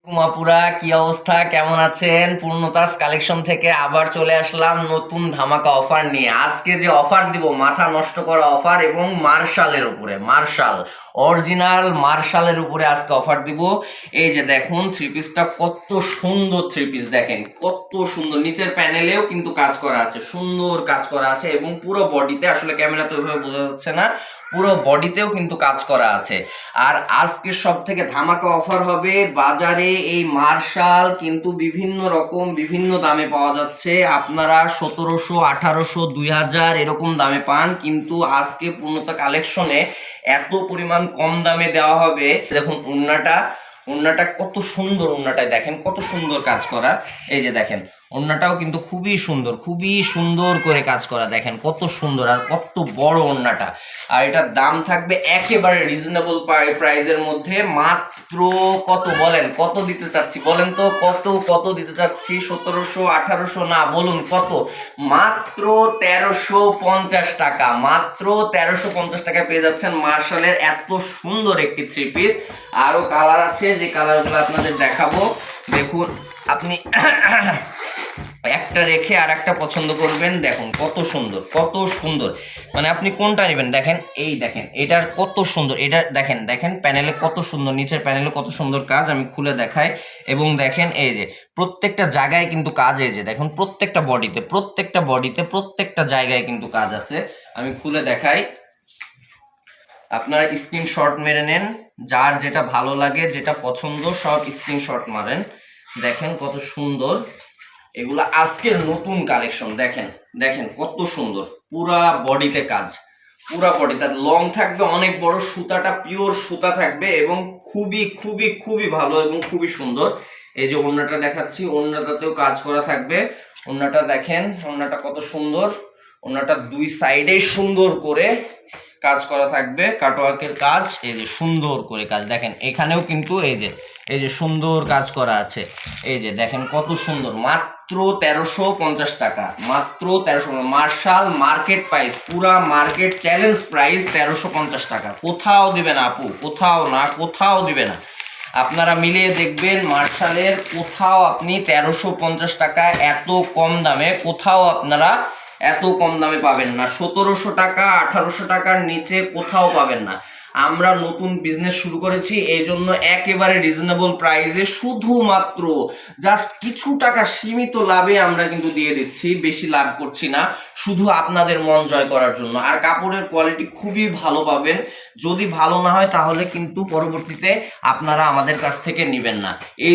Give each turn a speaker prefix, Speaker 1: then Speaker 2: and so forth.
Speaker 1: কুমাপুরা কি অবস্থা, কেমন আছেন? পূর্ণতাস কালেকশন থেকে আবার চলে আসলাম নতুন ধামাকা অফার নিয়ে। আজকে যে অফার দিব মাথা নষ্ট করা অফার, এবং মার্শালের উপরে, মার্শাল অরিজিনাল মার্শালের উপরে আজকে অফার দিব। এই যে দেখুন থ্রি পিসটা কত সুন্দর, থ্রি পিস দেখেন কত সুন্দর, নিচের প্যানেলেও কিন্তু কাজ করা আছে, সুন্দর কাজ করা আছে, এবং পুরো বডিতে, আসলে ক্যামেরা তো ওইভাবে বোঝা যাচ্ছে না, পুরো বডিতেও কিন্তু কাজ করা আছে। আর আজকে সব থেকে ধামাকা অফার হবে। বাজারে এই মার্শাল কিন্তু বিভিন্ন রকম বিভিন্ন দামে পাওয়া যাচ্ছে, আপনারা 1700, 1800, 2000 এরকম দামে পান, কিন্তু আজকে পূর্ণতা কালেকশনে এত পরিমাণ কম দামে দেওয়া হবে। দেখুন ওন্নাটা কত সুন্দর, ওন্নাটায় দেখেন কত সুন্দর কাজ করা। এই যে দেখেন ওন্নাটাও কিন্তু খুবই সুন্দর, খুবই সুন্দর করে কাজ করা, দেখেন কত সুন্দর আর কত বড় ওন্নাটা। আর এটার দাম থাকবে একেবারে রিজনেবল প্রাইসের মধ্যে। মাত্র কত বলেন, কত দিতে চাচ্ছি বলেন তো, কত দিতে চাচ্ছি? 1700, 1800 না, বলুন কত? মাত্র 1350 টাকা, মাত্র 1350 টাকায় পেয়ে যাচ্ছেন মার্শালের এত সুন্দর একটি থ্রি পিস। আরো কালার আছে, যে কালারগুলো আপনাদের দেখাবো। দেখুন আপনি একটা রেখে আর একটা পছন্দ করবেন, দেখুন কত সুন্দর, কত সুন্দর, মানে আপনি কোনটা নেবেন দেখেন। এই দেখেন এটার কত সুন্দর, এটা দেখেন, দেখেন প্যানেলে কত সুন্দর, নিচের প্যানেলে কত সুন্দর কাজ, আমি খুলে দেখাই। এবং দেখেন এই যে প্রত্যেকটা জায়গায় কিন্তু কাজ, এই যে দেখুন প্রত্যেকটা বডিতে, প্রত্যেকটা জায়গায় কিন্তু কাজ আছে। আমি খুলে দেখাই, আপনারা স্ক্রিনশট মেরে নেন, যার যেটা ভালো লাগে, যেটা পছন্দ সব স্ক্রিনশট মারেন। দেখেন কত সুন্দর, এগুলা আজকের নতুন কালেকশন। দেখেন দেখেন কত সুন্দর, পুরা বডিতে কাজ, পুরা বডি। তার লং থাকবে অনেক বড়, সুতাটা পিওর সুতা থাকবে, এবং খুবই খুবই খুবই ভালো এবং খুবই সুন্দর। এই যে ওড়নাটা দেখাচ্ছি, ওড়নাটাতেও কাজ করা থাকবে। ওড়নাটা দেখেন, ওড়নাটা কত সুন্দর, ওড়নাটা দুই সাইডেই সুন্দর করে কাজ করা থাকবে, কাটওয়ার্কের কাজ। এই যে সুন্দর করে কাজ, দেখেন এখানেও কিন্তু এই যে সুন্দর কাজ করা আছে। এই যে দেখেন কত সুন্দর, মাত্র 1350 টাকা, মাত্র 1300। মার্শাল মার্কেট প্রাইস, পুরা মার্কেট চ্যালেঞ্জ প্রাইস 1350 টাকা। কোথাও দিবে না আপু, কোথাও না, কোথাও দিবে না। আপনারা মিলিয়ে দেখবেন মার্শালের কোথাও আপনি 1350 টাকা এত কম দামে, কোথাও আপনারা এত কম দামে পাবেন না। 1700 টাকা, 1800 টাকার নিচে কোথাও পাবেন না। আমরা নতুন বিজনেস শুরু করেছি, এই জন্য একেবারে রিজনেবল প্রাইসে, শুধুমাত্র জাস্ট কিছু টাকা সীমিত লাভে আমরা কিন্তু দিয়ে দিচ্ছি, বেশি লাভ করছি না, শুধু আপনাদের মন জয় করার জন্য। আর কাপড়ের কোয়ালিটি খুবই ভালো পাবেন, যদি ভালো না হয় তাহলে কিন্তু পরবর্তীতে আপনারা আমাদের কাছ থেকে নেবেন না। এই